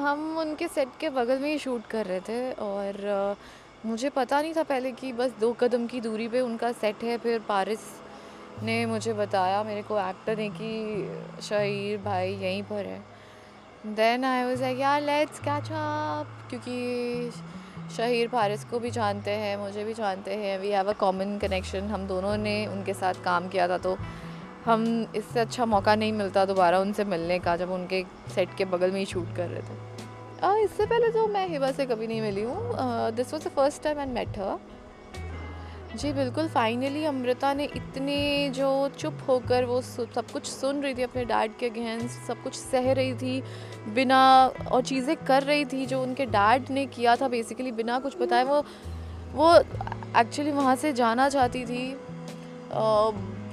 हम उनके सेट के बगल में ही शूट कर रहे थे और मुझे पता नहीं था पहले कि बस 2 कदम की दूरी पे उनका सेट है। फिर पारिस ने मुझे बताया, मेरे को एक्टर ने, कि शाहिर भाई यहीं पर है। देन आई वाज लाइक यार लेट्स कैच अप, क्योंकि शाहिर पारिस को भी जानते हैं, मुझे भी जानते हैं, we have a common connection. हम दोनों ने उनके साथ काम किया था, तो हम इससे अच्छा मौका नहीं मिलता दोबारा उनसे मिलने का जब उनके सेट के बगल में ही शूट कर रहे थे। इससे पहले तो मैं हिबा से कभी नहीं मिली हूँ। This was the first time I met her. जी बिल्कुल, फाइनली अमृता ने इतने जो चुप होकर वो सब कुछ सुन रही थी, अपने डैड के अगेंस्ट सब कुछ सह रही थी बिना, और चीज़ें कर रही थी जो उनके डैड ने किया था बेसिकली बिना कुछ बताए। वो एक्चुअली वहाँ से जाना चाहती थी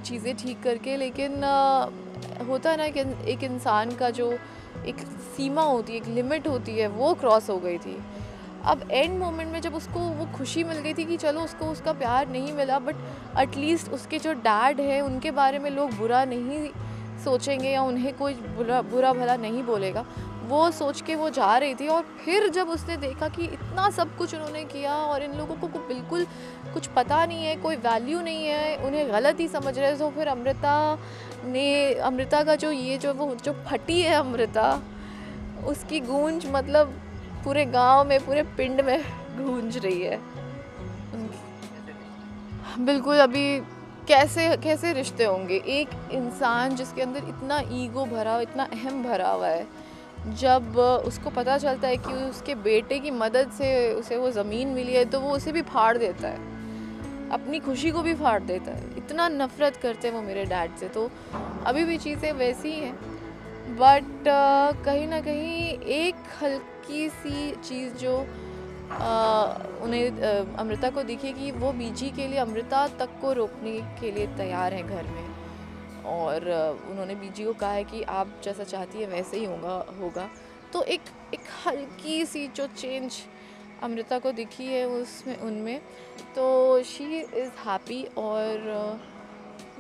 चीज़ें ठीक करके, लेकिन होता है ना कि एक इंसान का जो एक सीमा होती है, एक लिमिट होती है, वो क्रॉस हो गई थी। अब एंड मोमेंट में जब उसको वो खुशी मिल गई थी कि चलो उसको उसका प्यार नहीं मिला, बट एटलीस्ट उसके जो डैड है उनके बारे में लोग बुरा नहीं सोचेंगे या उन्हें कोई बुरा भला नहीं बोलेगा, वो सोच के वो जा रही थी। और फिर जब उसने देखा कि इतना सब कुछ उन्होंने किया और इन लोगों को बिल्कुल कुछ पता नहीं है, कोई वैल्यू नहीं है, उन्हें गलत ही समझ रहे हैं, तो फिर अमृता का जो फटी है अमृता, उसकी गूंज मतलब पूरे गांव में, पूरे पिंड में गूंज रही है। बिल्कुल, अभी कैसे कैसे रिश्ते होंगे, एक इंसान जिसके अंदर इतना ईगो भरा, इतना अहम भरा हुआ है, जब उसको पता चलता है कि उसके बेटे की मदद से उसे वो ज़मीन मिली है, तो वो उसे भी फाड़ देता है, अपनी खुशी को भी फाड़ देता है। इतना नफ़रत करते हैं वो मेरे डैड से। तो अभी भी चीज़ें वैसी ही हैं, बट कहीं ना कहीं एक हल्की सी चीज़ जो उन्हें अमृता को दिखी कि वो बीजी के लिए अमृता तक को रोकने के लिए तैयार है घर में, और उन्होंने बीजी को कहा है कि आप जैसा चाहती है वैसे ही होगा। तो एक हल्की सी जो चेंज अमृता को दिखी है उसमें, उनमें, तो शी इज़ हैप्पी। और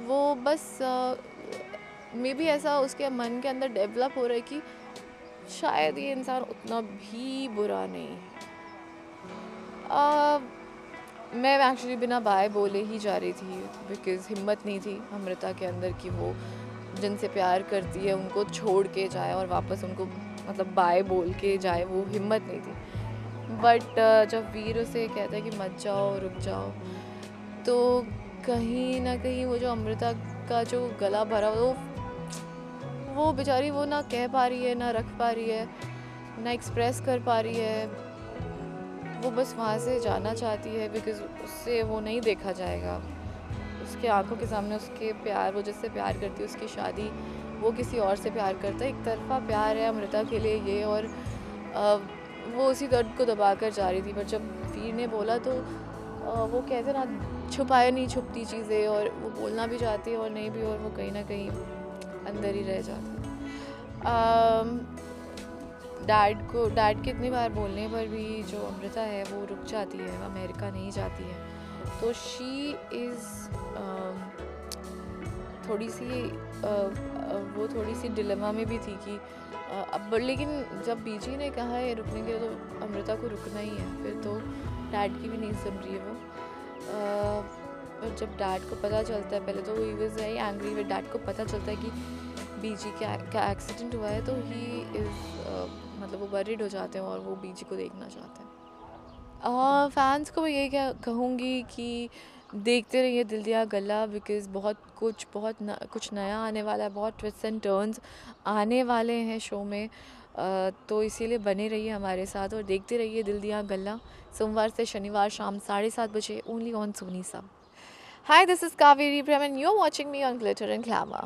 वो बस मे बी ऐसा उसके मन के अंदर डेवलप हो रहा है कि शायद ये इंसान उतना भी बुरा नहीं है। मैं एक्चुअली बिना बाय बोले ही जा रही थी, बिकॉज़ हिम्मत नहीं थी अमृता के अंदर कि वो जिनसे प्यार करती है उनको छोड़ के जाए और वापस उनको मतलब बाय बोल के जाए, वो हिम्मत नहीं थी। बट जब वीर उसे कहता है कि मत जाओ, रुक जाओ, तो कहीं ना कहीं वो जो अमृता का जो गला भरा वो बेचारी वो ना कह पा रही है, ना रख पा रही है, ना एक्सप्रेस कर पा रही है। वो बस वहाँ से जाना चाहती है, बिकॉज़ उससे वो नहीं देखा जाएगा, उसके आंखों के सामने उसके प्यार, वो जिससे प्यार करती है उसकी शादी, वो किसी और से प्यार करता है। एक तरफा प्यार है अमृता के लिए ये, और वो उसी दर्द को दबा कर जा रही थी। पर जब वीर ने बोला तो वो कहते ना, छुपाए नहीं छुपती चीज़ें, और वो बोलना भी चाहती है और नहीं भी, और वो कहीं ना कहीं अंदर ही रह जाती है। डैड के इतनी बार बोलने पर भी जो अमृता है वो रुक जाती है, वो अमेरिका नहीं जाती है। तो शी इज़ थोड़ी सी डिलेमा में भी थी कि अब, लेकिन जब बीजी ने कहा है रुकने के लिए, तो अमृता को रुकना ही है। फिर तो डैड की भी नहीं सुन रही है वो। और जब डैड को पता चलता है, पहले तो ही वाज वेरी एंग्री, फिर डैड को पता चलता है कि बीजी का एक्सीडेंट हुआ है, तो ही इज़ मतलब वो वरीड हो जाते हैं और वो बीजी को देखना चाहते हैं। फैंस को मैं यही कहूँगी कि देखते रहिए दिल दिया गल्ला, बिकॉज़ कुछ नया आने वाला है, बहुत ट्विस्ट एंड टर्न्स आने वाले हैं शो में। तो इसीलिए बने रहिए हमारे साथ और देखते रहिए दिल दिया गल्ला, सोमवार से शनिवार शाम 7:30 बजे, ओनली ऑन सोनी सब। Hi, this is Kaveri Prem and you're watching me on Glitter and Glamour.